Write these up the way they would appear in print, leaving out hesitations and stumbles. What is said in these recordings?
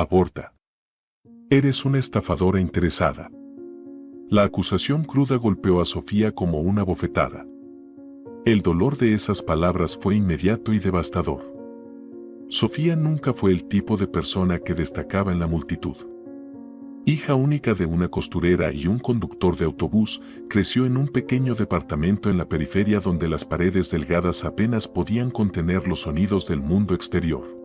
Aborta. Eres una estafadora interesada. La acusación cruda golpeó a Sofía como una bofetada. El dolor de esas palabras fue inmediato y devastador. Sofía nunca fue el tipo de persona que destacaba en la multitud. Hija única de una costurera y un conductor de autobús, creció en un pequeño departamento en la periferia donde las paredes delgadas apenas podían contener los sonidos del mundo exterior.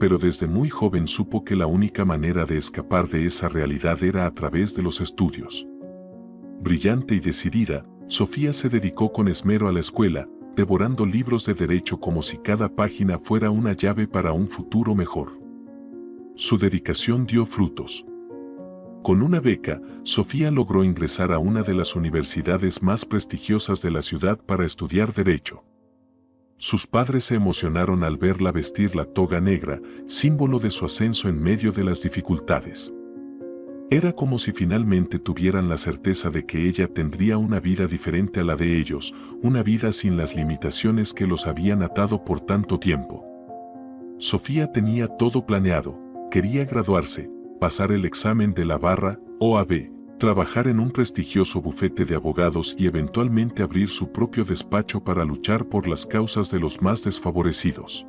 Pero desde muy joven supo que la única manera de escapar de esa realidad era a través de los estudios. Brillante y decidida, Sofía se dedicó con esmero a la escuela, devorando libros de derecho como si cada página fuera una llave para un futuro mejor. Su dedicación dio frutos. Con una beca, Sofía logró ingresar a una de las universidades más prestigiosas de la ciudad para estudiar derecho. Sus padres se emocionaron al verla vestir la toga negra, símbolo de su ascenso en medio de las dificultades. Era como si finalmente tuvieran la certeza de que ella tendría una vida diferente a la de ellos, una vida sin las limitaciones que los habían atado por tanto tiempo. Sofía tenía todo planeado, quería graduarse, pasar el examen de la barra, OAB, trabajar en un prestigioso bufete de abogados y eventualmente abrir su propio despacho para luchar por las causas de los más desfavorecidos.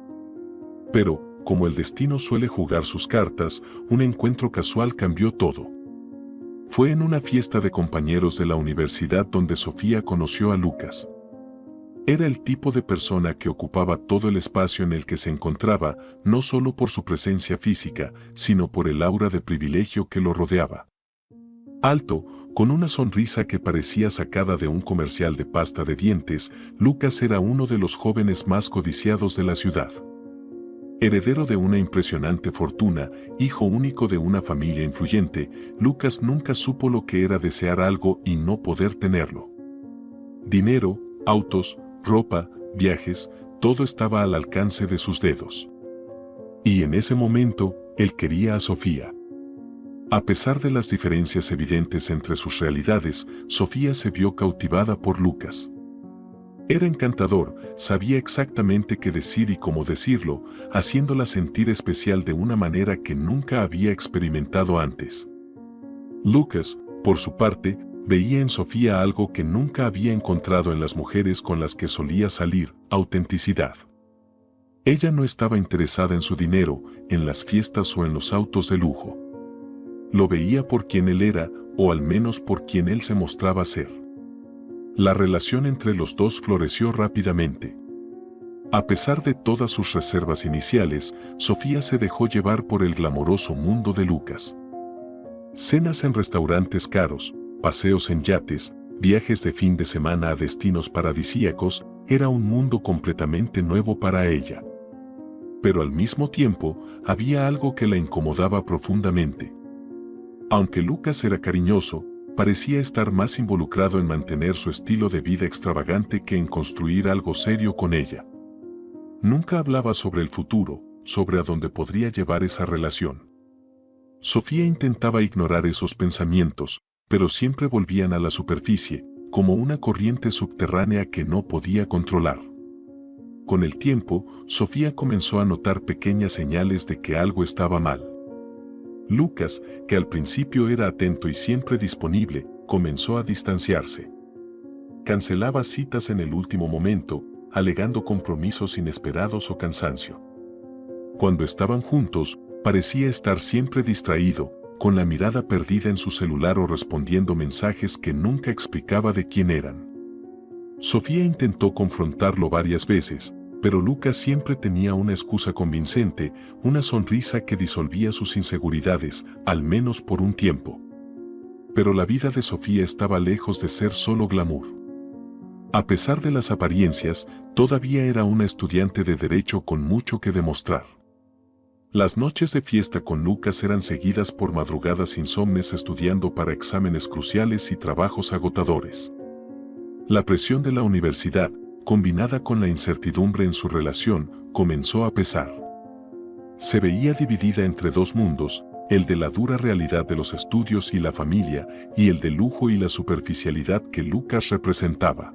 Pero, como el destino suele jugar sus cartas, un encuentro casual cambió todo. Fue en una fiesta de compañeros de la universidad donde Sofía conoció a Lucas. Era el tipo de persona que ocupaba todo el espacio en el que se encontraba, no solo por su presencia física, sino por el aura de privilegio que lo rodeaba. Alto, con una sonrisa que parecía sacada de un comercial de pasta de dientes, Lucas era uno de los jóvenes más codiciados de la ciudad. Heredero de una impresionante fortuna, hijo único de una familia influyente, Lucas nunca supo lo que era desear algo y no poder tenerlo. Dinero, autos, ropa, viajes, todo estaba al alcance de sus dedos. Y en ese momento, él quería a Sofía. A pesar de las diferencias evidentes entre sus realidades, Sofía se vio cautivada por Lucas. Era encantador, sabía exactamente qué decir y cómo decirlo, haciéndola sentir especial de una manera que nunca había experimentado antes. Lucas, por su parte, veía en Sofía algo que nunca había encontrado en las mujeres con las que solía salir: autenticidad. Ella no estaba interesada en su dinero, en las fiestas o en los autos de lujo. Lo veía por quien él era, o al menos por quien él se mostraba ser. La relación entre los dos floreció rápidamente. A pesar de todas sus reservas iniciales, Sofía se dejó llevar por el glamoroso mundo de Lucas. Cenas en restaurantes caros, paseos en yates, viajes de fin de semana a destinos paradisíacos, era un mundo completamente nuevo para ella. Pero al mismo tiempo, había algo que la incomodaba profundamente. Aunque Lucas era cariñoso, parecía estar más involucrado en mantener su estilo de vida extravagante que en construir algo serio con ella. Nunca hablaba sobre el futuro, sobre a dónde podría llevar esa relación. Sofía intentaba ignorar esos pensamientos, pero siempre volvían a la superficie, como una corriente subterránea que no podía controlar. Con el tiempo, Sofía comenzó a notar pequeñas señales de que algo estaba mal. Lucas, que al principio era atento y siempre disponible, comenzó a distanciarse. Cancelaba citas en el último momento, alegando compromisos inesperados o cansancio. Cuando estaban juntos, parecía estar siempre distraído, con la mirada perdida en su celular o respondiendo mensajes que nunca explicaba de quién eran. Sofía intentó confrontarlo varias veces, pero Lucas siempre tenía una excusa convincente, una sonrisa que disolvía sus inseguridades, al menos por un tiempo. Pero la vida de Sofía estaba lejos de ser solo glamour. A pesar de las apariencias, todavía era una estudiante de derecho con mucho que demostrar. Las noches de fiesta con Lucas eran seguidas por madrugadas insomnes estudiando para exámenes cruciales y trabajos agotadores. La presión de la universidad, combinada con la incertidumbre en su relación, comenzó a pesar. Se veía dividida entre dos mundos, el de la dura realidad de los estudios y la familia, y el del lujo y la superficialidad que Lucas representaba.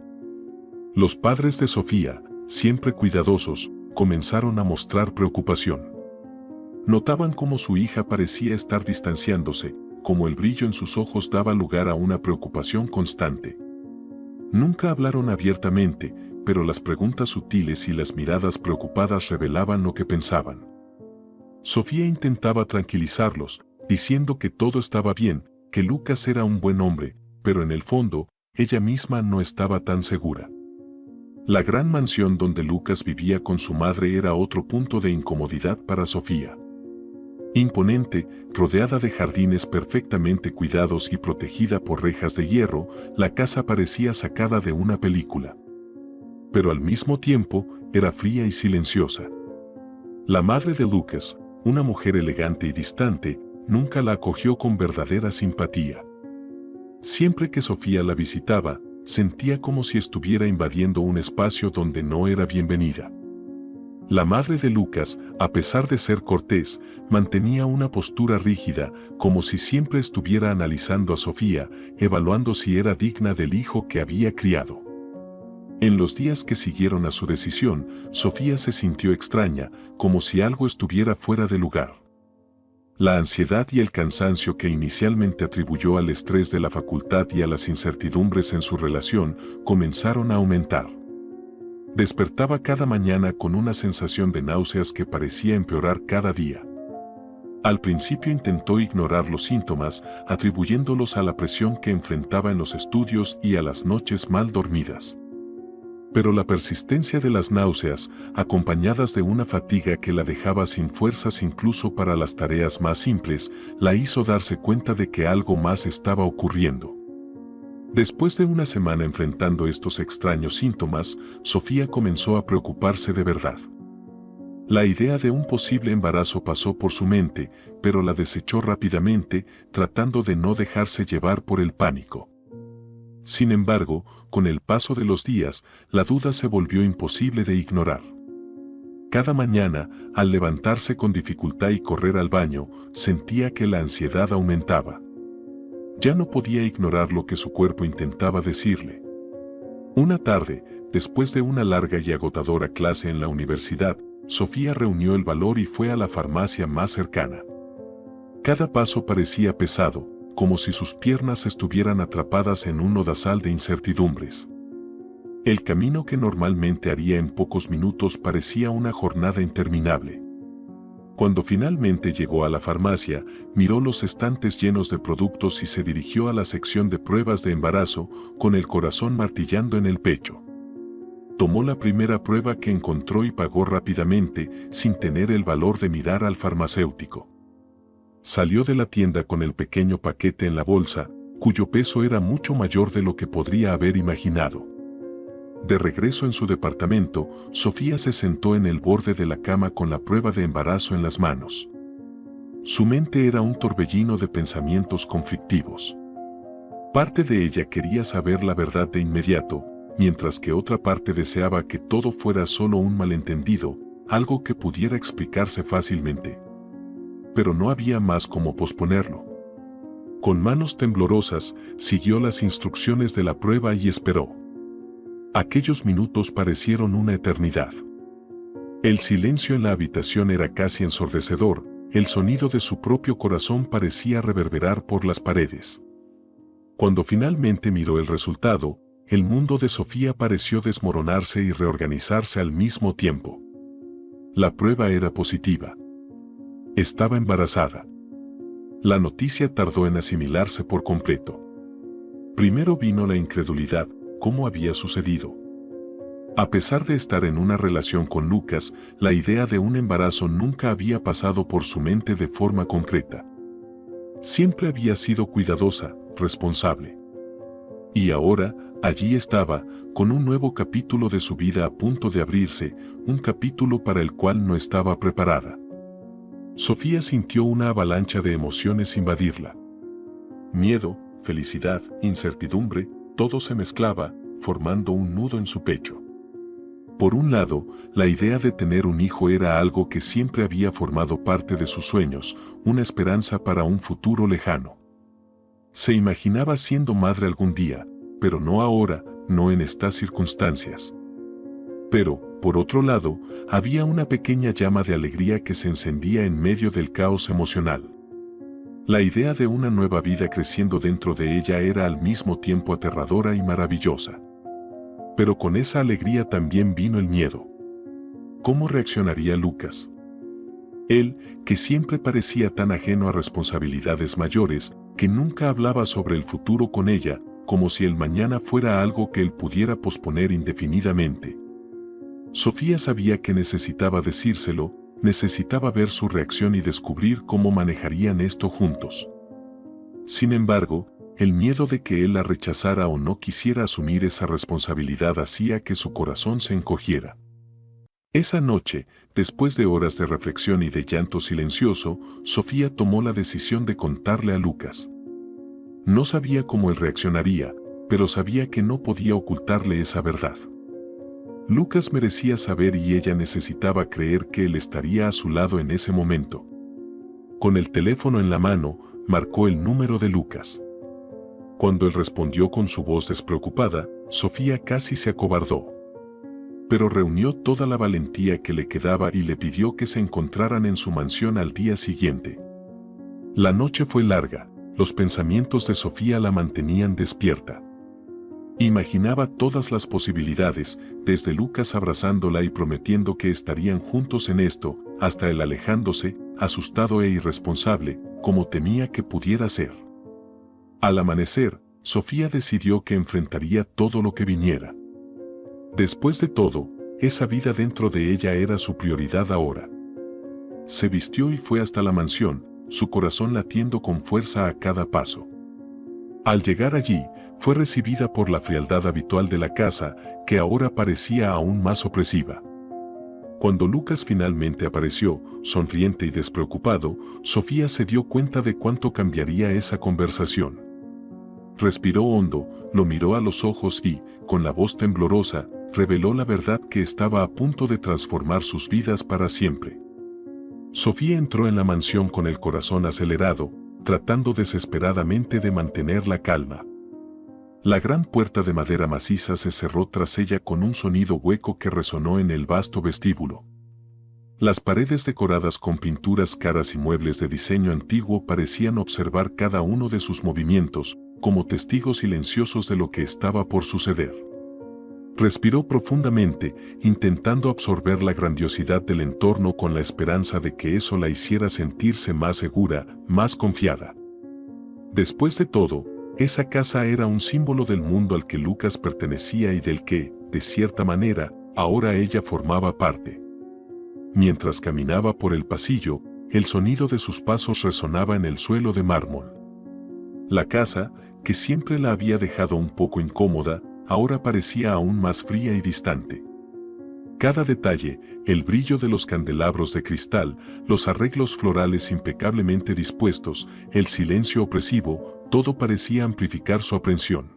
Los padres de Sofía, siempre cuidadosos, comenzaron a mostrar preocupación. Notaban cómo su hija parecía estar distanciándose, como el brillo en sus ojos daba lugar a una preocupación constante. Nunca hablaron abiertamente, pero las preguntas sutiles y las miradas preocupadas revelaban lo que pensaban. Sofía intentaba tranquilizarlos, diciendo que todo estaba bien, que Lucas era un buen hombre, pero en el fondo, ella misma no estaba tan segura. La gran mansión donde Lucas vivía con su madre era otro punto de incomodidad para Sofía. Imponente, rodeada de jardines perfectamente cuidados y protegida por rejas de hierro, la casa parecía sacada de una película. Pero al mismo tiempo, era fría y silenciosa. La madre de Lucas, una mujer elegante y distante, nunca la acogió con verdadera simpatía. Siempre que Sofía la visitaba, sentía como si estuviera invadiendo un espacio donde no era bienvenida. La madre de Lucas, a pesar de ser cortés, mantenía una postura rígida, como si siempre estuviera analizando a Sofía, evaluando si era digna del hijo que había criado. En los días que siguieron a su decisión, Sofía se sintió extraña, como si algo estuviera fuera de lugar. La ansiedad y el cansancio que inicialmente atribuyó al estrés de la facultad y a las incertidumbres en su relación, comenzaron a aumentar. Despertaba cada mañana con una sensación de náuseas que parecía empeorar cada día. Al principio intentó ignorar los síntomas, atribuyéndolos a la presión que enfrentaba en los estudios y a las noches mal dormidas. Pero la persistencia de las náuseas, acompañadas de una fatiga que la dejaba sin fuerzas incluso para las tareas más simples, la hizo darse cuenta de que algo más estaba ocurriendo. Después de una semana enfrentando estos extraños síntomas, Sofía comenzó a preocuparse de verdad. La idea de un posible embarazo pasó por su mente, pero la desechó rápidamente, tratando de no dejarse llevar por el pánico. Sin embargo, con el paso de los días, la duda se volvió imposible de ignorar. Cada mañana, al levantarse con dificultad y correr al baño, sentía que la ansiedad aumentaba. Ya no podía ignorar lo que su cuerpo intentaba decirle. Una tarde, después de una larga y agotadora clase en la universidad, Sofía reunió el valor y fue a la farmacia más cercana. Cada paso parecía pesado, como si sus piernas estuvieran atrapadas en un lodazal de incertidumbres. El camino que normalmente haría en pocos minutos parecía una jornada interminable. Cuando finalmente llegó a la farmacia, miró los estantes llenos de productos y se dirigió a la sección de pruebas de embarazo, con el corazón martillando en el pecho. Tomó la primera prueba que encontró y pagó rápidamente, sin tener el valor de mirar al farmacéutico. Salió de la tienda con el pequeño paquete en la bolsa, cuyo peso era mucho mayor de lo que podría haber imaginado. De regreso en su departamento, Sofía se sentó en el borde de la cama con la prueba de embarazo en las manos. Su mente era un torbellino de pensamientos conflictivos. Parte de ella quería saber la verdad de inmediato, mientras que otra parte deseaba que todo fuera solo un malentendido, algo que pudiera explicarse fácilmente. Pero no había más como posponerlo. Con manos temblorosas, siguió las instrucciones de la prueba y esperó. Aquellos minutos parecieron una eternidad. El silencio en la habitación era casi ensordecedor, el sonido de su propio corazón parecía reverberar por las paredes. Cuando finalmente miró el resultado, el mundo de Sofía pareció desmoronarse y reorganizarse al mismo tiempo. La prueba era positiva. Estaba embarazada. La noticia tardó en asimilarse por completo. Primero vino la incredulidad. ¿Cómo había sucedido? A pesar de estar en una relación con Lucas, la idea de un embarazo nunca había pasado por su mente de forma concreta. Siempre había sido cuidadosa, responsable. Y ahora, allí estaba, con un nuevo capítulo de su vida a punto de abrirse, un capítulo para el cual no estaba preparada. Sofía sintió una avalancha de emociones invadirla. Miedo, felicidad, incertidumbre, todo se mezclaba, formando un nudo en su pecho. Por un lado, la idea de tener un hijo era algo que siempre había formado parte de sus sueños, una esperanza para un futuro lejano. Se imaginaba siendo madre algún día, pero no ahora, no en estas circunstancias. Pero, Por otro lado, había una pequeña llama de alegría que se encendía en medio del caos emocional. La idea de una nueva vida creciendo dentro de ella era al mismo tiempo aterradora y maravillosa. Pero con esa alegría también vino el miedo. ¿Cómo reaccionaría Lucas? Él, que siempre parecía tan ajeno a responsabilidades mayores, que nunca hablaba sobre el futuro con ella, como si el mañana fuera algo que él pudiera posponer indefinidamente. Sofía sabía que necesitaba decírselo, necesitaba ver su reacción y descubrir cómo manejarían esto juntos. Sin embargo, el miedo de que él la rechazara o no quisiera asumir esa responsabilidad hacía que su corazón se encogiera. Esa noche, después de horas de reflexión y de llanto silencioso, Sofía tomó la decisión de contarle a Lucas. No sabía cómo él reaccionaría, pero sabía que no podía ocultarle esa verdad. Lucas merecía saber y ella necesitaba creer que él estaría a su lado en ese momento. Con el teléfono en la mano, marcó el número de Lucas. Cuando él respondió con su voz despreocupada, Sofía casi se acobardó. Pero reunió toda la valentía que le quedaba y le pidió que se encontraran en su mansión al día siguiente. La noche fue larga, los pensamientos de Sofía la mantenían despierta. Imaginaba todas las posibilidades, desde Lucas abrazándola y prometiendo que estarían juntos en esto, hasta él alejándose, asustado e irresponsable, como temía que pudiera ser. Al amanecer, Sofía decidió que enfrentaría todo lo que viniera. Después de todo, esa vida dentro de ella era su prioridad ahora. Se vistió y fue hasta la mansión, su corazón latiendo con fuerza a cada paso. Al llegar allí, fue recibida por la frialdad habitual de la casa, que ahora parecía aún más opresiva. Cuando Lucas finalmente apareció, sonriente y despreocupado, Sofía se dio cuenta de cuánto cambiaría esa conversación. Respiró hondo, lo miró a los ojos y, con la voz temblorosa, reveló la verdad que estaba a punto de transformar sus vidas para siempre. Sofía entró en la mansión con el corazón acelerado, tratando desesperadamente de mantener la calma. La gran puerta de madera maciza se cerró tras ella con un sonido hueco que resonó en el vasto vestíbulo. Las paredes decoradas con pinturas caras y muebles de diseño antiguo parecían observar cada uno de sus movimientos, como testigos silenciosos de lo que estaba por suceder. Respiró profundamente, intentando absorber la grandiosidad del entorno con la esperanza de que eso la hiciera sentirse más segura, más confiada. Después de todo, esa casa era un símbolo del mundo al que Lucas pertenecía y del que, de cierta manera, ahora ella formaba parte. Mientras caminaba por el pasillo, el sonido de sus pasos resonaba en el suelo de mármol. La casa, que siempre la había dejado un poco incómoda, ahora parecía aún más fría y distante. Cada detalle, el brillo de los candelabros de cristal, los arreglos florales impecablemente dispuestos, el silencio opresivo, todo parecía amplificar su aprensión.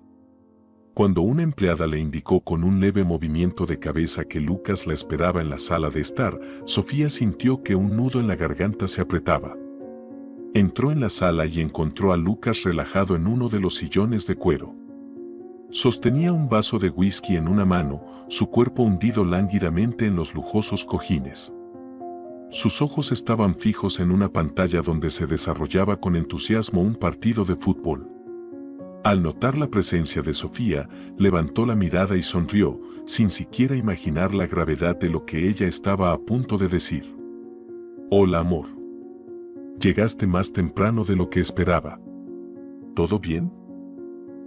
Cuando una empleada le indicó con un leve movimiento de cabeza que Lucas la esperaba en la sala de estar, Sofía sintió que un nudo en la garganta se apretaba. Entró en la sala y encontró a Lucas relajado en uno de los sillones de cuero. Sostenía un vaso de whisky en una mano, su cuerpo hundido lánguidamente en los lujosos cojines. Sus ojos estaban fijos en una pantalla donde se desarrollaba con entusiasmo un partido de fútbol. Al notar la presencia de Sofía, levantó la mirada y sonrió, sin siquiera imaginar la gravedad de lo que ella estaba a punto de decir. «Hola, amor. Llegaste más temprano de lo que esperaba. ¿Todo bien?»,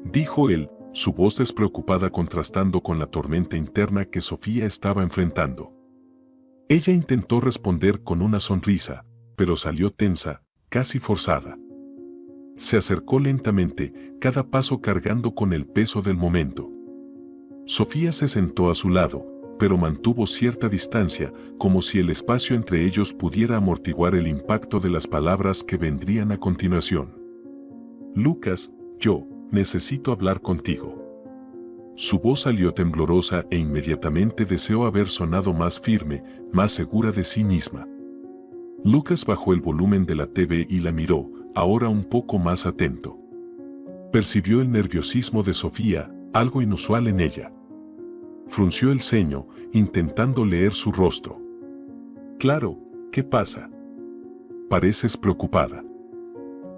dijo él, su voz despreocupada contrastando con la tormenta interna que Sofía estaba enfrentando. Ella intentó responder con una sonrisa, pero salió tensa, casi forzada. Se acercó lentamente, cada paso cargando con el peso del momento. Sofía se sentó a su lado, pero mantuvo cierta distancia, como si el espacio entre ellos pudiera amortiguar el impacto de las palabras que vendrían a continuación. «Lucas, yo necesito hablar contigo». Su voz salió temblorosa e inmediatamente deseó haber sonado más firme, más segura de sí misma. Lucas bajó el volumen de la TV y la miró, ahora un poco más atento. Percibió el nerviosismo de Sofía, algo inusual en ella. frunció el ceño, intentando leer su rostro. Claro, ¿qué pasa? Pareces preocupada.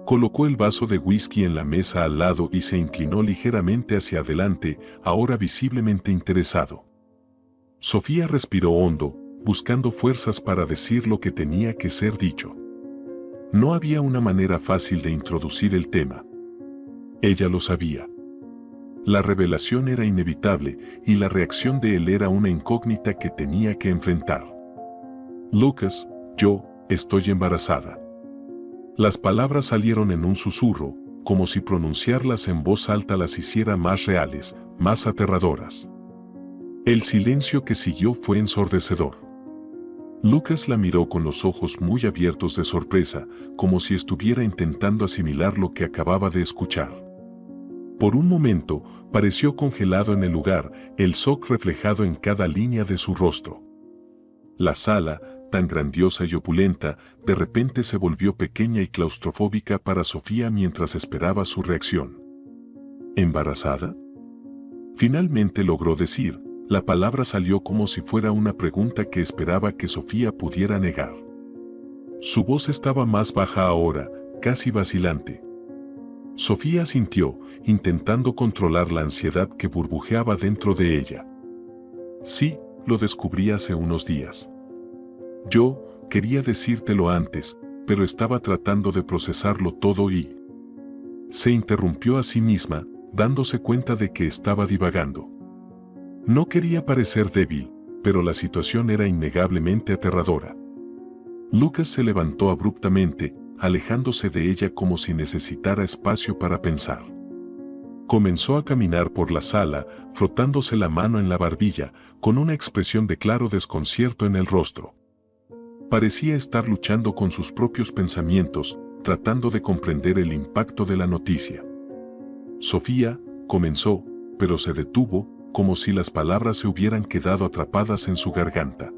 Colocó el vaso de whisky en la mesa al lado y se inclinó ligeramente hacia adelante, ahora visiblemente interesado. Sofía respiró hondo, buscando fuerzas para decir lo que tenía que ser dicho. No había una manera fácil de introducir el tema. Ella lo sabía. La revelación era inevitable y la reacción de él era una incógnita que tenía que enfrentar. Lucas, yo estoy embarazada. Las palabras salieron en un susurro, como si pronunciarlas en voz alta las hiciera más reales, más aterradoras. El silencio que siguió fue ensordecedor. Lucas la miró con los ojos muy abiertos de sorpresa, como si estuviera intentando asimilar lo que acababa de escuchar. Por un momento, pareció congelado en el lugar, el shock reflejado en cada línea de su rostro. La sala, tan grandiosa y opulenta, de repente se volvió pequeña y claustrofóbica para Sofía mientras esperaba su reacción. ¿Embarazada? Finalmente logró decir. La palabra salió como si fuera una pregunta que esperaba que Sofía pudiera negar. Su voz estaba más baja ahora, casi vacilante. Sofía asintió, intentando controlar la ansiedad que burbujeaba dentro de ella. Sí, lo descubrí hace unos días. Yo quería decírtelo antes, pero estaba tratando de procesarlo todo y... Se interrumpió a sí misma, dándose cuenta de que estaba divagando. No quería parecer débil, pero la situación era innegablemente aterradora. Lucas se levantó abruptamente, alejándose de ella como si necesitara espacio para pensar. Comenzó a caminar por la sala, frotándose la mano en la barbilla, con una expresión de claro desconcierto en el rostro. Parecía estar luchando con sus propios pensamientos, tratando de comprender el impacto de la noticia. Sofía, comenzó, pero se detuvo, como si las palabras se hubieran quedado atrapadas en su garganta.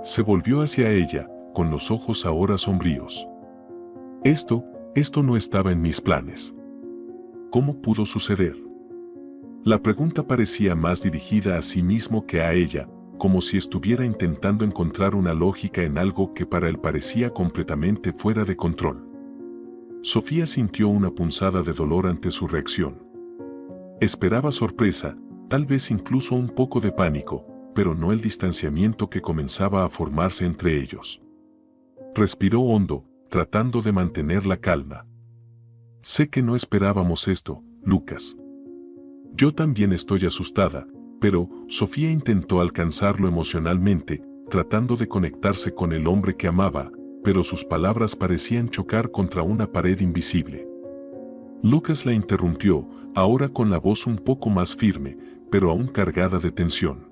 Se volvió hacia ella, con los ojos ahora sombríos. Esto no estaba en mis planes. ¿Cómo pudo suceder? La pregunta parecía más dirigida a sí mismo que a ella, como si estuviera intentando encontrar una lógica en algo que para él parecía completamente fuera de control. Sofía sintió una punzada de dolor ante su reacción. Esperaba sorpresa, tal vez incluso un poco de pánico, pero no el distanciamiento que comenzaba a formarse entre ellos. Respiró hondo, tratando de mantener la calma. Sé que no esperábamos esto, Lucas. Yo también estoy asustada, pero Sofía intentó alcanzarlo emocionalmente, tratando de conectarse con el hombre que amaba, pero sus palabras parecían chocar contra una pared invisible. Lucas la interrumpió, ahora con la voz un poco más firme, pero aún cargada de tensión.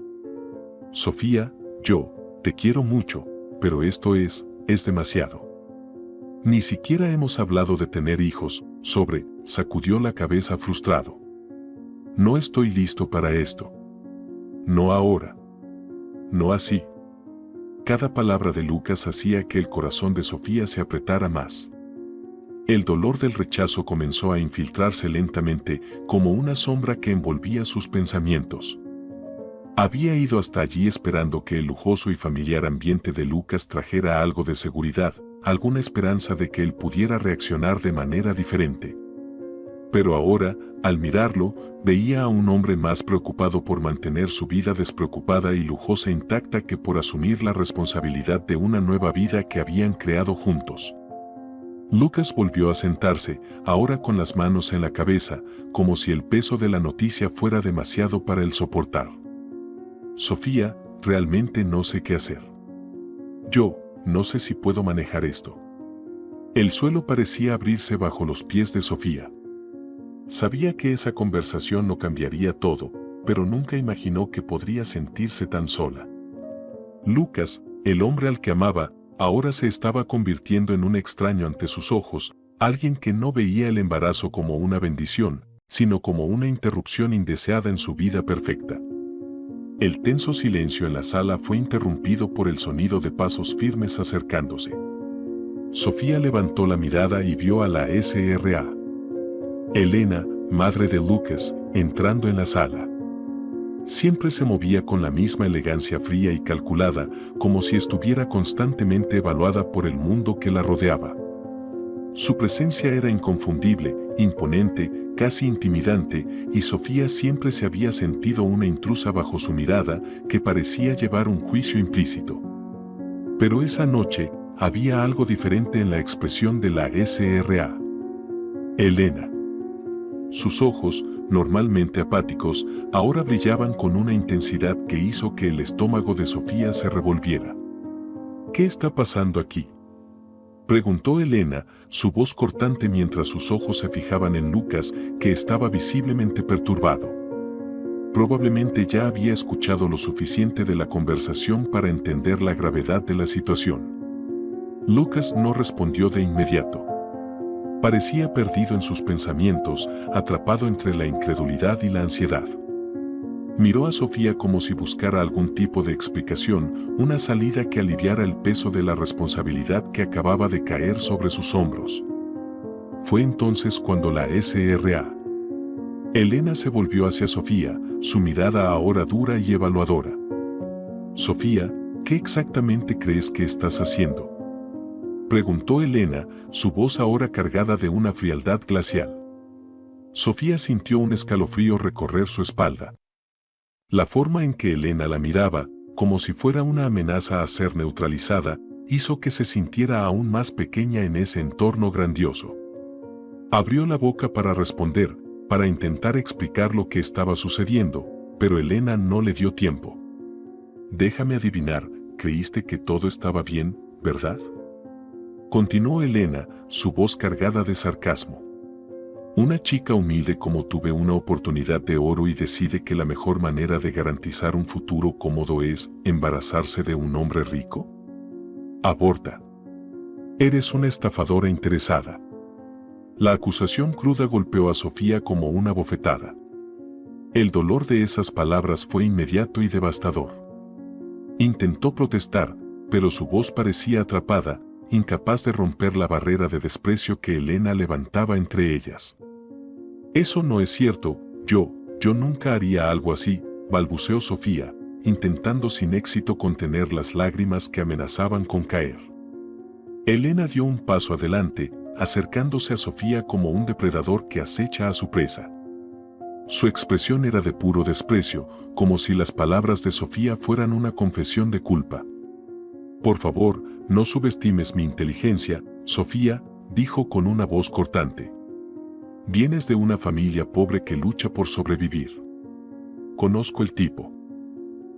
Sofía, yo te quiero mucho, pero esto es demasiado. Ni siquiera hemos hablado de tener hijos, sacudió la cabeza frustrado. No estoy listo para esto. No ahora. No así. Cada palabra de Lucas hacía que el corazón de Sofía se apretara más. El dolor del rechazo comenzó a infiltrarse lentamente, como una sombra que envolvía sus pensamientos. Había ido hasta allí esperando que el lujoso y familiar ambiente de Lucas trajera algo de seguridad, alguna esperanza de que él pudiera reaccionar de manera diferente. Pero ahora, al mirarlo, veía a un hombre más preocupado por mantener su vida despreocupada y lujosa intacta que por asumir la responsabilidad de una nueva vida que habían creado juntos. Lucas volvió a sentarse, ahora con las manos en la cabeza, como si el peso de la noticia fuera demasiado para él soportar. Sofía, realmente no sé qué hacer. Yo, no sé si puedo manejar esto. El suelo parecía abrirse bajo los pies de Sofía. Sabía que esa conversación no cambiaría todo, pero nunca imaginó que podría sentirse tan sola. Lucas, el hombre al que amaba, ahora se estaba convirtiendo en un extraño ante sus ojos, alguien que no veía el embarazo como una bendición, sino como una interrupción indeseada en su vida perfecta. El tenso silencio en la sala fue interrumpido por el sonido de pasos firmes acercándose. Sofía levantó la mirada y vio a la Sra. Elena, madre de Lucas, entrando en la sala. Siempre se movía con la misma elegancia fría y calculada, como si estuviera constantemente evaluada por el mundo que la rodeaba. Su presencia era inconfundible, imponente, casi intimidante, y Sofía siempre se había sentido una intrusa bajo su mirada que parecía llevar un juicio implícito. Pero esa noche, había algo diferente en la expresión de la SRA. Elena. Sus ojos, normalmente apáticos, ahora brillaban con una intensidad que hizo que el estómago de Sofía se revolviera. ¿Qué está pasando aquí?, preguntó Elena, su voz cortante mientras sus ojos se fijaban en Lucas, que estaba visiblemente perturbado. Probablemente ya había escuchado lo suficiente de la conversación para entender la gravedad de la situación. Lucas no respondió de inmediato. Parecía perdido en sus pensamientos, atrapado entre la incredulidad y la ansiedad. Miró a Sofía como si buscara algún tipo de explicación, una salida que aliviara el peso de la responsabilidad que acababa de caer sobre sus hombros. Fue entonces cuando la SRA. Elena se volvió hacia Sofía, su mirada ahora dura y evaluadora. Sofía, ¿qué exactamente crees que estás haciendo?, preguntó Elena, su voz ahora cargada de una frialdad glacial. Sofía sintió un escalofrío recorrer su espalda. La forma en que Elena la miraba, como si fuera una amenaza a ser neutralizada, hizo que se sintiera aún más pequeña en ese entorno grandioso. Abrió la boca para responder, para intentar explicar lo que estaba sucediendo, pero Elena no le dio tiempo. Déjame adivinar, creíste que todo estaba bien, ¿verdad?, continuó Elena, su voz cargada de sarcasmo. Una chica humilde como tú ve una oportunidad de oro y decide que la mejor manera de garantizar un futuro cómodo es embarazarse de un hombre rico. Aborta. Eres una estafadora interesada. La acusación cruda golpeó a Sofía como una bofetada. El dolor de esas palabras fue inmediato y devastador. Intentó protestar, pero su voz parecía atrapada, incapaz de romper la barrera de desprecio que Elena levantaba entre ellas. Eso no es cierto, yo nunca haría algo así, balbuceó Sofía, intentando sin éxito contener las lágrimas que amenazaban con caer. Elena dio un paso adelante, acercándose a Sofía como un depredador que acecha a su presa. Su expresión era de puro desprecio, como si las palabras de Sofía fueran una confesión de culpa. Por favor, no subestimes mi inteligencia, Sofía, dijo con una voz cortante. Vienes de una familia pobre que lucha por sobrevivir. Conozco el tipo.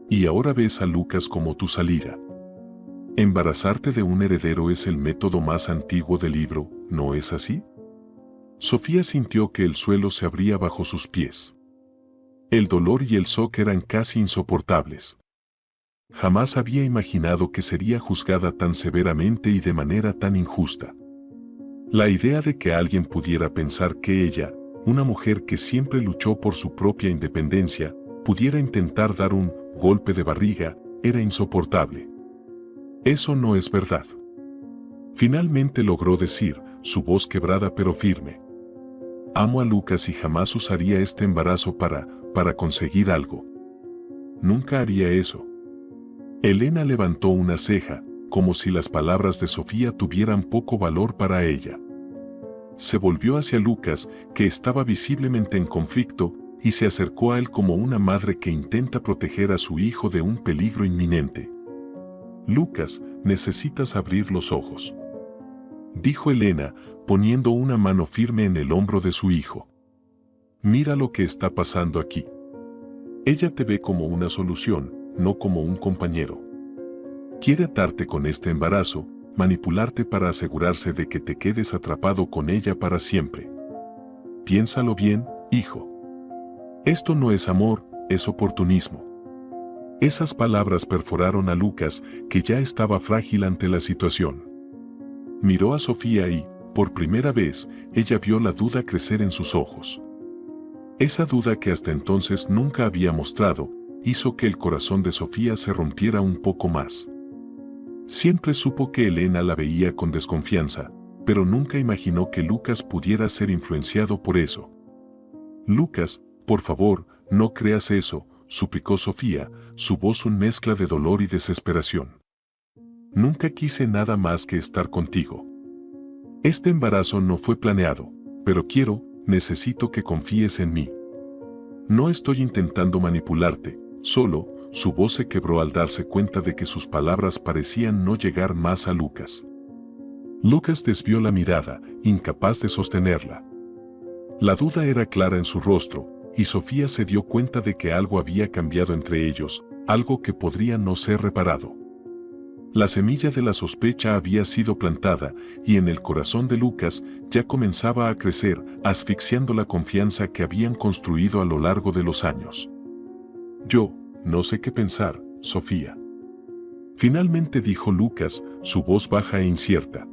Y ahora ves a Lucas como tu salida. Embarazarte de un heredero es el método más antiguo del libro, ¿no es así? Sofía sintió que el suelo se abría bajo sus pies. El dolor y el shock eran casi insoportables. Jamás había imaginado que sería juzgada tan severamente y de manera tan injusta. La idea de que alguien pudiera pensar que ella, una mujer que siempre luchó por su propia independencia, pudiera intentar dar un golpe de barriga, era insoportable. Eso no es verdad. Finalmente logró decir, su voz quebrada pero firme. Amo a Lucas y jamás usaría este embarazo para conseguir algo. Nunca haría eso. Elena levantó una ceja, como si las palabras de Sofía tuvieran poco valor para ella. Se volvió hacia Lucas, que estaba visiblemente en conflicto, y se acercó a él como una madre que intenta proteger a su hijo de un peligro inminente. Lucas, necesitas abrir los ojos, dijo Elena, poniendo una mano firme en el hombro de su hijo. Mira lo que está pasando aquí. Ella te ve como una solución, no como un compañero. Quiere atarte con este embarazo, manipularte para asegurarse de que te quedes atrapado con ella para siempre. Piénsalo bien, hijo. Esto no es amor, es oportunismo. Esas palabras perforaron a Lucas, que ya estaba frágil ante la situación. Miró a Sofía y, por primera vez, ella vio la duda crecer en sus ojos. Esa duda que hasta entonces nunca había mostrado, hizo que el corazón de Sofía se rompiera un poco más. Siempre supo que Elena la veía con desconfianza, pero nunca imaginó que Lucas pudiera ser influenciado por eso. Lucas, por favor, no creas eso, suplicó Sofía, su voz una mezcla de dolor y desesperación. Nunca quise nada más que estar contigo. Este embarazo no fue planeado, pero necesito que confíes en mí. No estoy intentando manipularte, solo, su voz se quebró al darse cuenta de que sus palabras parecían no llegar más a Lucas. Lucas desvió la mirada, incapaz de sostenerla. La duda era clara en su rostro, y Sofía se dio cuenta de que algo había cambiado entre ellos, algo que podría no ser reparado. La semilla de la sospecha había sido plantada, y en el corazón de Lucas ya comenzaba a crecer, asfixiando la confianza que habían construido a lo largo de los años. Yo, no sé qué pensar, Sofía. Finalmente dijo Lucas, su voz baja e incierta.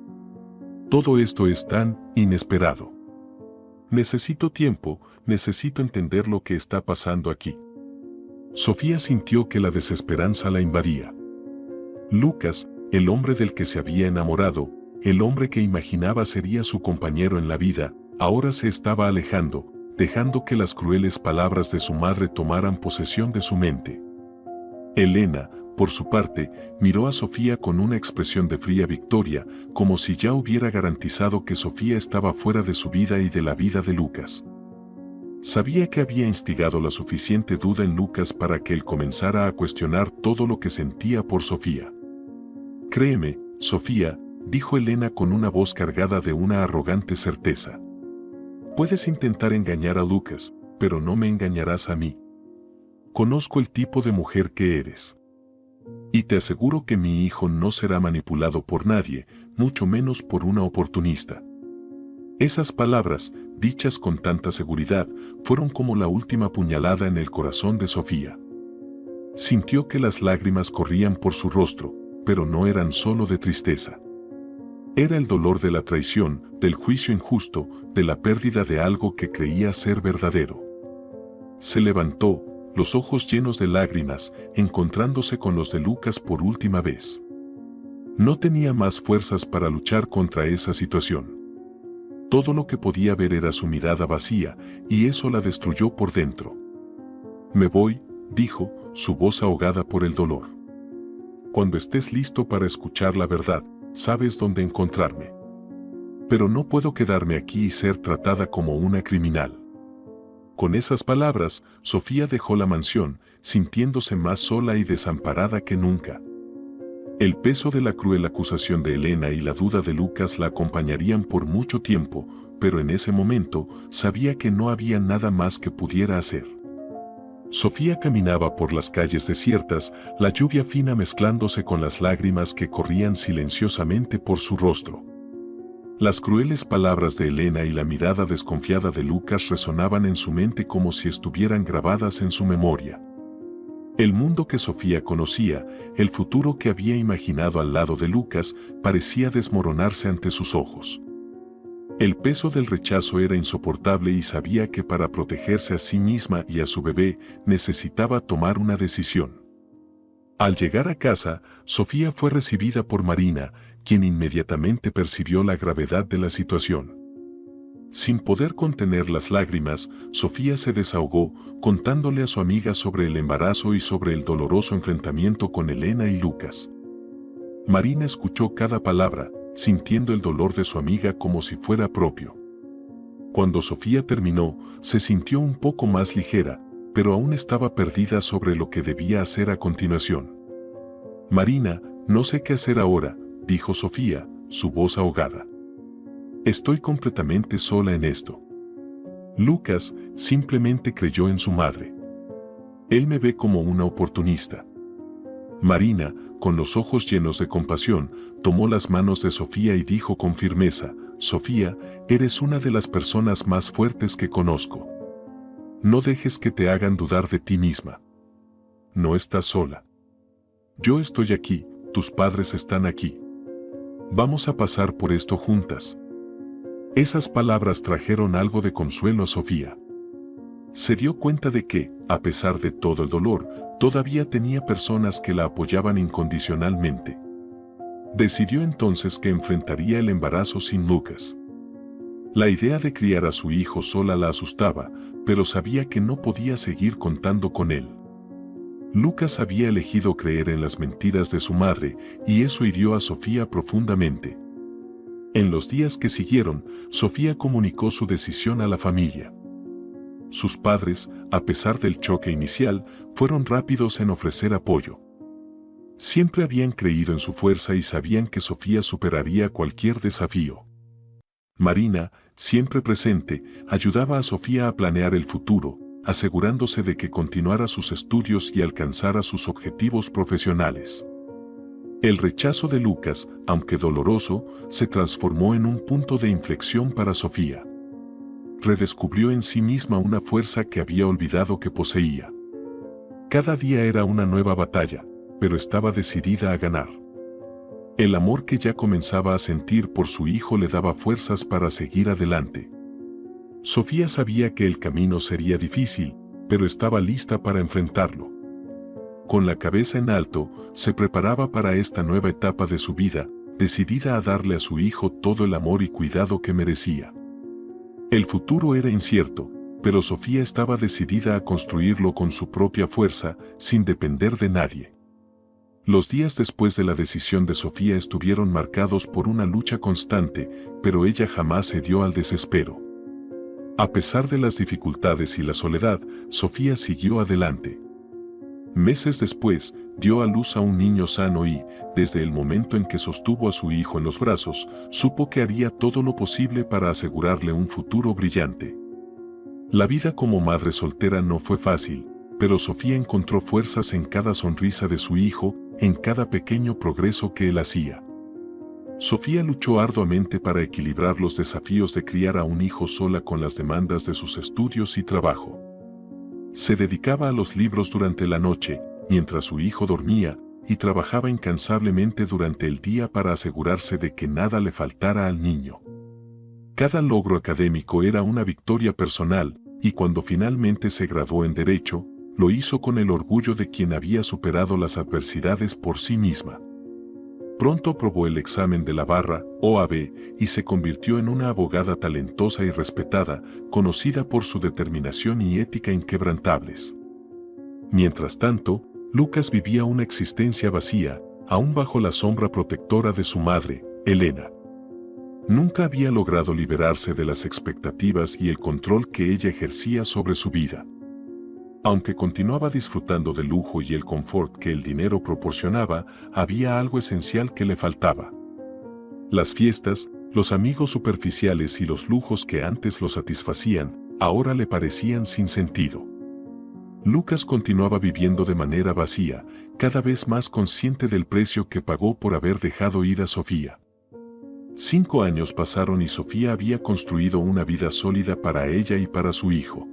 Todo esto es tan inesperado. Necesito tiempo, necesito entender lo que está pasando aquí. Sofía sintió que la desesperanza la invadía. Lucas, el hombre del que se había enamorado, el hombre que imaginaba sería su compañero en la vida, ahora se estaba alejando, dejando que las crueles palabras de su madre tomaran posesión de su mente. Elena, por su parte, miró a Sofía con una expresión de fría victoria, como si ya hubiera garantizado que Sofía estaba fuera de su vida y de la vida de Lucas. Sabía que había instigado la suficiente duda en Lucas para que él comenzara a cuestionar todo lo que sentía por Sofía. Créeme, Sofía, dijo Elena con una voz cargada de una arrogante certeza. Puedes intentar engañar a Lucas, pero no me engañarás a mí. Conozco el tipo de mujer que eres. Y te aseguro que mi hijo no será manipulado por nadie, mucho menos por una oportunista. Esas palabras, dichas con tanta seguridad, fueron como la última puñalada en el corazón de Sofía. Sintió que las lágrimas corrían por su rostro, pero no eran solo de tristeza. Era el dolor de la traición, del juicio injusto, de la pérdida de algo que creía ser verdadero. Se levantó, los ojos llenos de lágrimas, encontrándose con los de Lucas por última vez. No tenía más fuerzas para luchar contra esa situación. Todo lo que podía ver era su mirada vacía, y eso la destruyó por dentro. Me voy, dijo, su voz ahogada por el dolor. Cuando estés listo para escuchar la verdad, sabes dónde encontrarme. Pero no puedo quedarme aquí y ser tratada como una criminal. Con esas palabras, Sofía dejó la mansión, sintiéndose más sola y desamparada que nunca. El peso de la cruel acusación de Elena y la duda de Lucas la acompañarían por mucho tiempo, pero en ese momento sabía que no había nada más que pudiera hacer. Sofía caminaba por las calles desiertas, la lluvia fina mezclándose con las lágrimas que corrían silenciosamente por su rostro. Las crueles palabras de Elena y la mirada desconfiada de Lucas resonaban en su mente como si estuvieran grabadas en su memoria. El mundo que Sofía conocía, el futuro que había imaginado al lado de Lucas, parecía desmoronarse ante sus ojos. El peso del rechazo era insoportable y sabía que para protegerse a sí misma y a su bebé necesitaba tomar una decisión. Al llegar a casa, Sofía fue recibida por Marina, quien inmediatamente percibió la gravedad de la situación. Sin poder contener las lágrimas, Sofía se desahogó, contándole a su amiga sobre el embarazo y sobre el doloroso enfrentamiento con Elena y Lucas. Marina escuchó cada palabra, sintiendo el dolor de su amiga como si fuera propio. Cuando Sofía terminó, se sintió un poco más ligera, pero aún estaba perdida sobre lo que debía hacer a continuación. Marina, no sé qué hacer ahora, dijo Sofía, su voz ahogada. Estoy completamente sola en esto. Lucas simplemente creyó en su madre. Él me ve como una oportunista. Marina, con los ojos llenos de compasión, tomó las manos de Sofía y dijo con firmeza, Sofía, eres una de las personas más fuertes que conozco. No dejes que te hagan dudar de ti misma. No estás sola. Yo estoy aquí, tus padres están aquí. Vamos a pasar por esto juntas. Esas palabras trajeron algo de consuelo a Sofía. Se dio cuenta de que, a pesar de todo el dolor, todavía tenía personas que la apoyaban incondicionalmente. Decidió entonces que enfrentaría el embarazo sin Lucas. La idea de criar a su hijo sola la asustaba, pero sabía que no podía seguir contando con él. Lucas había elegido creer en las mentiras de su madre, y eso hirió a Sofía profundamente. En los días que siguieron, Sofía comunicó su decisión a la familia. Sus padres, a pesar del choque inicial, fueron rápidos en ofrecer apoyo. Siempre habían creído en su fuerza y sabían que Sofía superaría cualquier desafío. Marina, siempre presente, ayudaba a Sofía a planear el futuro, asegurándose de que continuara sus estudios y alcanzara sus objetivos profesionales. El rechazo de Lucas, aunque doloroso, se transformó en un punto de inflexión para Sofía. Redescubrió en sí misma una fuerza que había olvidado que poseía. Cada día era una nueva batalla, pero estaba decidida a ganar. El amor que ya comenzaba a sentir por su hijo le daba fuerzas para seguir adelante. Sofía sabía que el camino sería difícil, pero estaba lista para enfrentarlo. Con la cabeza en alto, se preparaba para esta nueva etapa de su vida, decidida a darle a su hijo todo el amor y cuidado que merecía. El futuro era incierto, pero Sofía estaba decidida a construirlo con su propia fuerza, sin depender de nadie. Los días después de la decisión de Sofía estuvieron marcados por una lucha constante, pero ella jamás se dio al desespero. A pesar de las dificultades y la soledad, Sofía siguió adelante. Meses después, dio a luz a un niño sano y, desde el momento en que sostuvo a su hijo en los brazos, supo que haría todo lo posible para asegurarle un futuro brillante. La vida como madre soltera no fue fácil, pero Sofía encontró fuerzas en cada sonrisa de su hijo, en cada pequeño progreso que él hacía. Sofía luchó arduamente para equilibrar los desafíos de criar a un hijo sola con las demandas de sus estudios y trabajo. Se dedicaba a los libros durante la noche, mientras su hijo dormía, y trabajaba incansablemente durante el día para asegurarse de que nada le faltara al niño. Cada logro académico era una victoria personal, y cuando finalmente se graduó en Derecho, lo hizo con el orgullo de quien había superado las adversidades por sí misma. Pronto aprobó el examen de la barra, OAB, y se convirtió en una abogada talentosa y respetada, conocida por su determinación y ética inquebrantables. Mientras tanto, Lucas vivía una existencia vacía, aún bajo la sombra protectora de su madre, Elena. Nunca había logrado liberarse de las expectativas y el control que ella ejercía sobre su vida. Aunque continuaba disfrutando del lujo y el confort que el dinero proporcionaba, había algo esencial que le faltaba. Las fiestas, los amigos superficiales y los lujos que antes lo satisfacían, ahora le parecían sin sentido. Lucas continuaba viviendo de manera vacía, cada vez más consciente del precio que pagó por haber dejado ir a Sofía. 5 años pasaron y Sofía había construido una vida sólida para ella y para su hijo.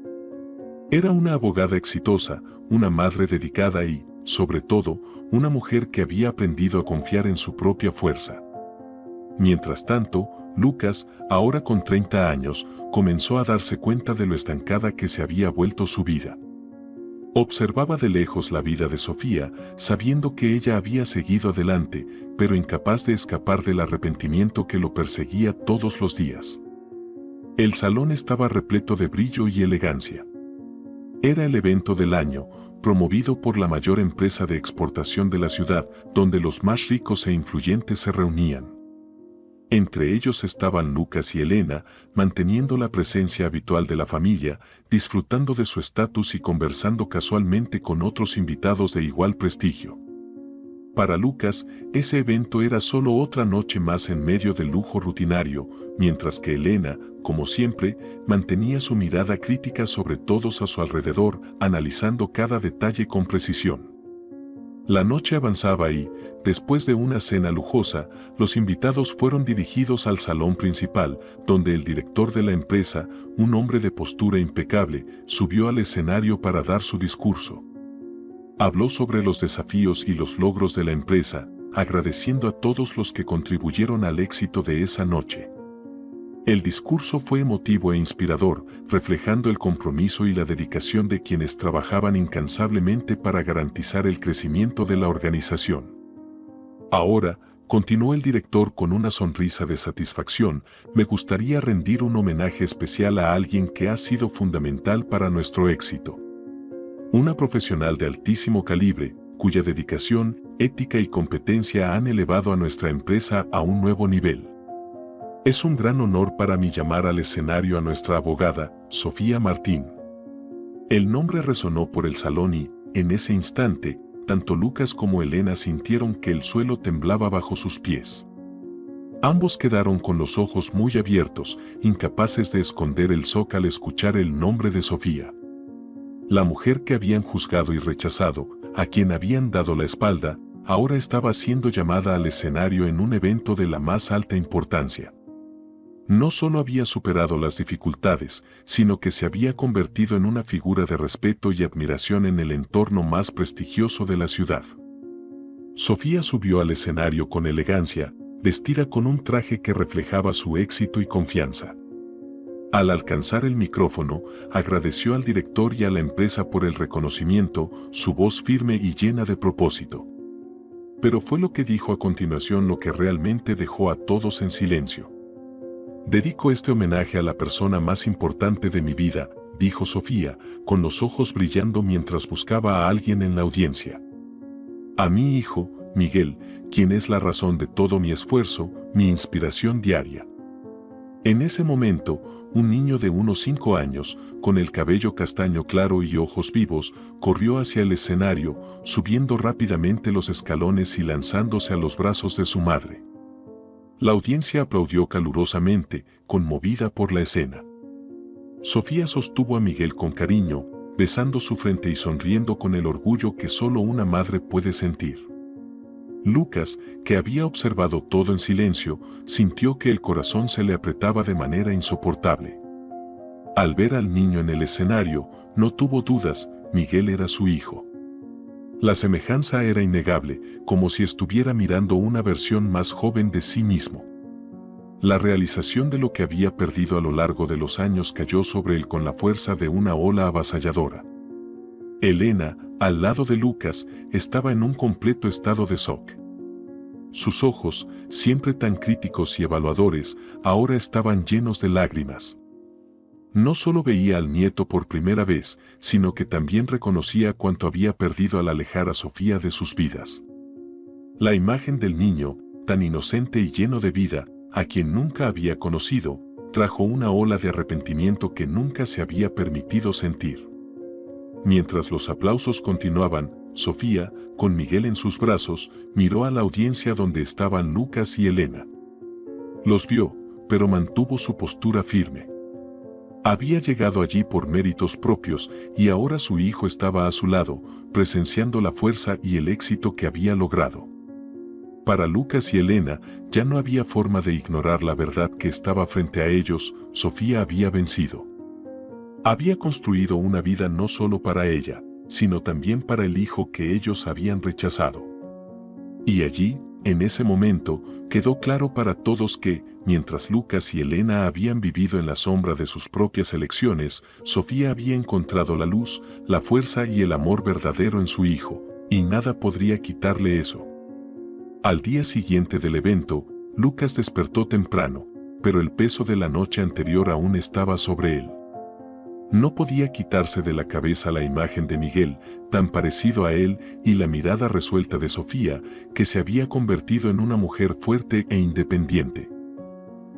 Era una abogada exitosa, una madre dedicada y, sobre todo, una mujer que había aprendido a confiar en su propia fuerza. Mientras tanto, Lucas, ahora con 30 años, comenzó a darse cuenta de lo estancada que se había vuelto su vida. Observaba de lejos la vida de Sofía, sabiendo que ella había seguido adelante, pero incapaz de escapar del arrepentimiento que lo perseguía todos los días. El salón estaba repleto de brillo y elegancia. Era el evento del año, promovido por la mayor empresa de exportación de la ciudad, donde los más ricos e influyentes se reunían. Entre ellos estaban Lucas y Elena, manteniendo la presencia habitual de la familia, disfrutando de su estatus y conversando casualmente con otros invitados de igual prestigio. Para Lucas, ese evento era solo otra noche más en medio del lujo rutinario, mientras que Elena, como siempre, mantenía su mirada crítica sobre todos a su alrededor, analizando cada detalle con precisión. La noche avanzaba y, después de una cena lujosa, los invitados fueron dirigidos al salón principal, donde el director de la empresa, un hombre de postura impecable, subió al escenario para dar su discurso. Habló sobre los desafíos y los logros de la empresa, agradeciendo a todos los que contribuyeron al éxito de esa noche. El discurso fue emotivo e inspirador, reflejando el compromiso y la dedicación de quienes trabajaban incansablemente para garantizar el crecimiento de la organización. Ahora, continuó el director con una sonrisa de satisfacción, me gustaría rendir un homenaje especial a alguien que ha sido fundamental para nuestro éxito. Una profesional de altísimo calibre, cuya dedicación, ética y competencia han elevado a nuestra empresa a un nuevo nivel. Es un gran honor para mí llamar al escenario a nuestra abogada, Sofía Martín. El nombre resonó por el salón y, en ese instante, tanto Lucas como Elena sintieron que el suelo temblaba bajo sus pies. Ambos quedaron con los ojos muy abiertos, incapaces de esconder el shock al escuchar el nombre de Sofía. La mujer que habían juzgado y rechazado, a quien habían dado la espalda, ahora estaba siendo llamada al escenario en un evento de la más alta importancia. No solo había superado las dificultades, sino que se había convertido en una figura de respeto y admiración en el entorno más prestigioso de la ciudad. Sofía subió al escenario con elegancia, vestida con un traje que reflejaba su éxito y confianza. Al alcanzar el micrófono, agradeció al director y a la empresa por el reconocimiento, su voz firme y llena de propósito. Pero fue lo que dijo a continuación lo que realmente dejó a todos en silencio. Dedico este homenaje a la persona más importante de mi vida, dijo Sofía, con los ojos brillando mientras buscaba a alguien en la audiencia. A mi hijo, Miguel, quien es la razón de todo mi esfuerzo, mi inspiración diaria. En ese momento, un niño de unos 5 años, con el cabello castaño claro y ojos vivos, corrió hacia el escenario, subiendo rápidamente los escalones y lanzándose a los brazos de su madre. La audiencia aplaudió calurosamente, conmovida por la escena. Sofía sostuvo a Miguel con cariño, besando su frente y sonriendo con el orgullo que solo una madre puede sentir. Lucas, que había observado todo en silencio, sintió que el corazón se le apretaba de manera insoportable. Al ver al niño en el escenario, no tuvo dudas, Miguel era su hijo. La semejanza era innegable, como si estuviera mirando una versión más joven de sí mismo. La realización de lo que había perdido a lo largo de los años cayó sobre él con la fuerza de una ola avasalladora. Elena, al lado de Lucas, estaba en un completo estado de shock. Sus ojos, siempre tan críticos y evaluadores, ahora estaban llenos de lágrimas. No solo veía al nieto por primera vez, sino que también reconocía cuánto había perdido al alejar a Sofía de sus vidas. La imagen del niño, tan inocente y lleno de vida, a quien nunca había conocido, trajo una ola de arrepentimiento que nunca se había permitido sentir. Mientras los aplausos continuaban, Sofía, con Miguel en sus brazos, miró a la audiencia donde estaban Lucas y Elena. Los vio, pero mantuvo su postura firme. Había llegado allí por méritos propios y ahora su hijo estaba a su lado, presenciando la fuerza y el éxito que había logrado. Para Lucas y Elena, ya no había forma de ignorar la verdad que estaba frente a ellos, Sofía había vencido. Había construido una vida no solo para ella, sino también para el hijo que ellos habían rechazado. Y allí, en ese momento, quedó claro para todos que, mientras Lucas y Elena habían vivido en la sombra de sus propias elecciones, Sofía había encontrado la luz, la fuerza y el amor verdadero en su hijo, y nada podría quitarle eso. Al día siguiente del evento, Lucas despertó temprano, pero el peso de la noche anterior aún estaba sobre él. No podía quitarse de la cabeza la imagen de Miguel, tan parecido a él, y la mirada resuelta de Sofía, que se había convertido en una mujer fuerte e independiente.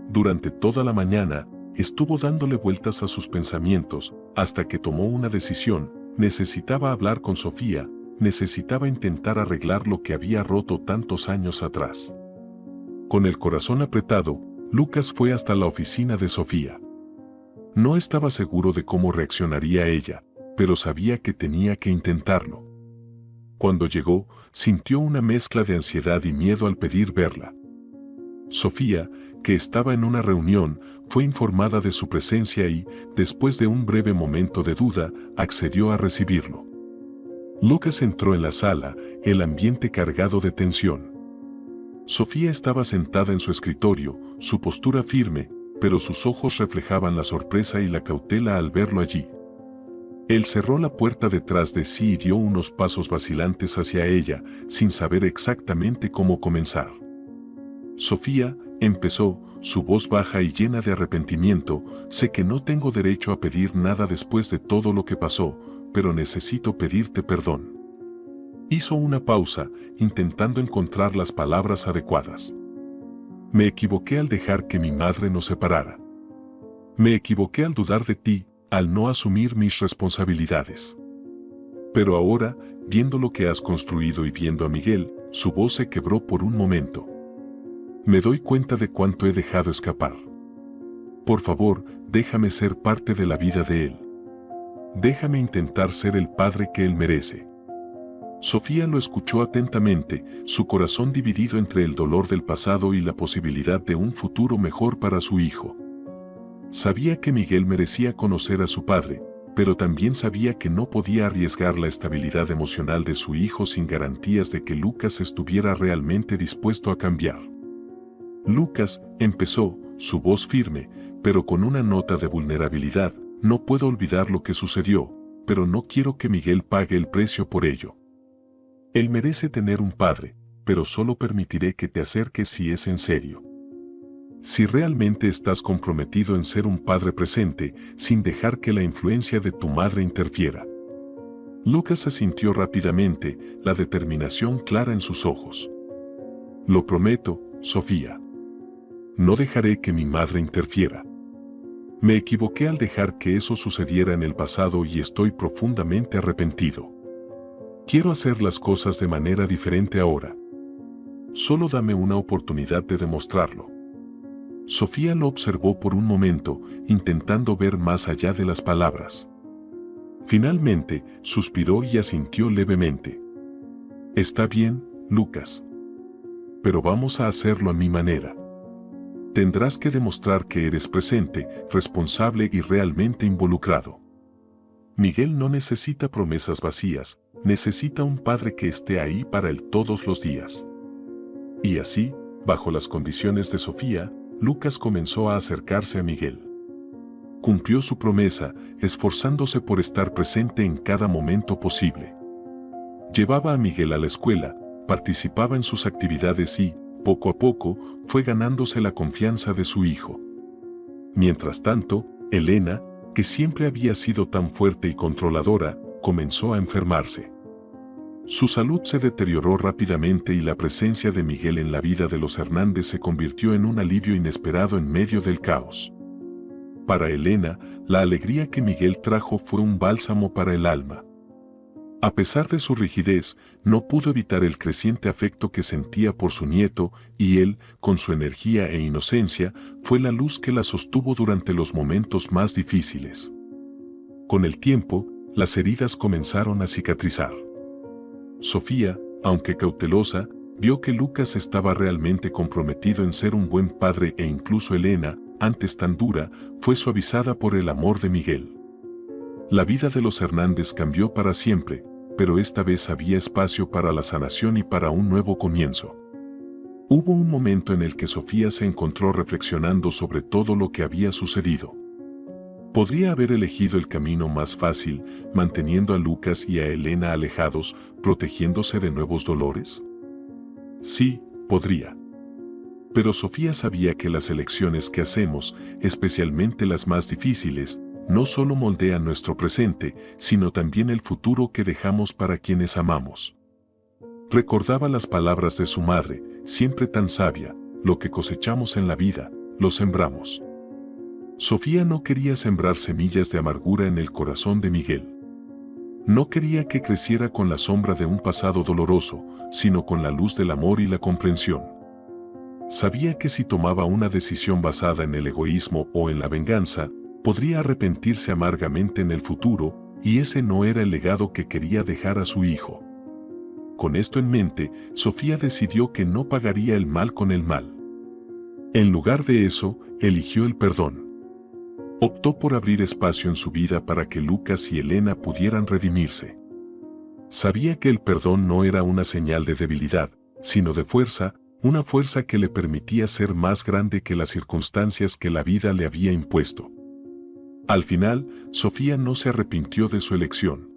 Durante toda la mañana, estuvo dándole vueltas a sus pensamientos, hasta que tomó una decisión: necesitaba hablar con Sofía, necesitaba intentar arreglar lo que había roto tantos años atrás. Con el corazón apretado, Lucas fue hasta la oficina de Sofía. No estaba seguro de cómo reaccionaría ella, pero sabía que tenía que intentarlo. Cuando llegó, sintió una mezcla de ansiedad y miedo al pedir verla. Sofía, que estaba en una reunión, fue informada de su presencia y, después de un breve momento de duda, accedió a recibirlo. Lucas entró en la sala, el ambiente cargado de tensión. Sofía estaba sentada en su escritorio, su postura firme, pero sus ojos reflejaban la sorpresa y la cautela al verlo allí. Él cerró la puerta detrás de sí y dio unos pasos vacilantes hacia ella, sin saber exactamente cómo comenzar. Sofía, empezó, su voz baja y llena de arrepentimiento, sé que no tengo derecho a pedir nada después de todo lo que pasó, pero necesito pedirte perdón. Hizo una pausa, intentando encontrar las palabras adecuadas. Me equivoqué al dejar que mi madre nos separara. Me equivoqué al dudar de ti, al no asumir mis responsabilidades. Pero ahora, viendo lo que has construido y viendo a Miguel, su voz se quebró por un momento. Me doy cuenta de cuánto he dejado escapar. Por favor, déjame ser parte de la vida de él. Déjame intentar ser el padre que él merece. Sofía lo escuchó atentamente, su corazón dividido entre el dolor del pasado y la posibilidad de un futuro mejor para su hijo. Sabía que Miguel merecía conocer a su padre, pero también sabía que no podía arriesgar la estabilidad emocional de su hijo sin garantías de que Lucas estuviera realmente dispuesto a cambiar. Lucas, empezó, su voz firme, pero con una nota de vulnerabilidad, no puedo olvidar lo que sucedió, pero no quiero que Miguel pague el precio por ello. Él merece tener un padre, pero solo permitiré que te acerques si es en serio. Si realmente estás comprometido en ser un padre presente, sin dejar que la influencia de tu madre interfiera. Lucas asintió rápidamente, la determinación clara en sus ojos. Lo prometo, Sofía. No dejaré que mi madre interfiera. Me equivoqué al dejar que eso sucediera en el pasado y estoy profundamente arrepentido. Quiero hacer las cosas de manera diferente ahora. Solo dame una oportunidad de demostrarlo. Sofía lo observó por un momento, intentando ver más allá de las palabras. Finalmente, suspiró y asintió levemente. Está bien, Lucas. Pero vamos a hacerlo a mi manera. Tendrás que demostrar que eres presente, responsable y realmente involucrado. Miguel no necesita promesas vacías, necesita un padre que esté ahí para él todos los días. Y así, bajo las condiciones de Sofía, Lucas comenzó a acercarse a Miguel. Cumplió su promesa, esforzándose por estar presente en cada momento posible. Llevaba a Miguel a la escuela, participaba en sus actividades y, poco a poco, fue ganándose la confianza de su hijo. Mientras tanto, Elena, que siempre había sido tan fuerte y controladora, comenzó a enfermarse. Su salud se deterioró rápidamente y la presencia de Miguel en la vida de los Hernández se convirtió en un alivio inesperado en medio del caos. Para Elena, la alegría que Miguel trajo fue un bálsamo para el alma. A pesar de su rigidez, no pudo evitar el creciente afecto que sentía por su nieto, y él, con su energía e inocencia, fue la luz que la sostuvo durante los momentos más difíciles. Con el tiempo, las heridas comenzaron a cicatrizar. Sofía, aunque cautelosa, vio que Lucas estaba realmente comprometido en ser un buen padre e incluso Elena, antes tan dura, fue suavizada por el amor de Miguel. La vida de los Hernández cambió para siempre, pero esta vez había espacio para la sanación y para un nuevo comienzo. Hubo un momento en el que Sofía se encontró reflexionando sobre todo lo que había sucedido. ¿Podría haber elegido el camino más fácil, manteniendo a Lucas y a Elena alejados, protegiéndose de nuevos dolores? Sí, podría. Pero Sofía sabía que las elecciones que hacemos, especialmente las más difíciles, no solo moldean nuestro presente, sino también el futuro que dejamos para quienes amamos. Recordaba las palabras de su madre, siempre tan sabia: lo que cosechamos en la vida, lo sembramos. Sofía no quería sembrar semillas de amargura en el corazón de Miguel. No quería que creciera con la sombra de un pasado doloroso, sino con la luz del amor y la comprensión. Sabía que si tomaba una decisión basada en el egoísmo o en la venganza, podría arrepentirse amargamente en el futuro, y ese no era el legado que quería dejar a su hijo. Con esto en mente, Sofía decidió que no pagaría el mal con el mal. En lugar de eso, eligió el perdón. Optó por abrir espacio en su vida para que Lucas y Elena pudieran redimirse. Sabía que el perdón no era una señal de debilidad, sino de fuerza, una fuerza que le permitía ser más grande que las circunstancias que la vida le había impuesto. Al final, Sofía no se arrepintió de su elección.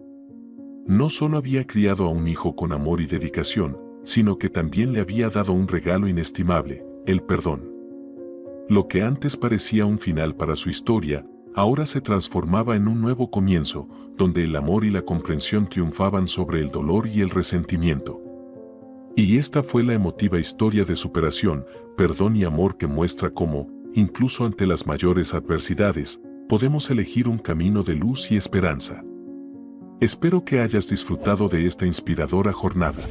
No solo había criado a un hijo con amor y dedicación, sino que también le había dado un regalo inestimable: el perdón. Lo que antes parecía un final para su historia, ahora se transformaba en un nuevo comienzo, donde el amor y la comprensión triunfaban sobre el dolor y el resentimiento. Y esta fue la emotiva historia de superación, perdón y amor que muestra cómo, incluso ante las mayores adversidades, podemos elegir un camino de luz y esperanza. Espero que hayas disfrutado de esta inspiradora jornada.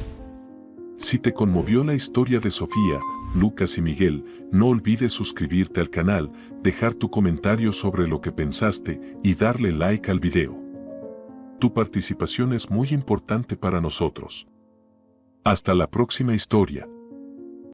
Si te conmovió la historia de Sofía, Lucas y Miguel, no olvides suscribirte al canal, dejar tu comentario sobre lo que pensaste y darle like al video. Tu participación es muy importante para nosotros. Hasta la próxima historia.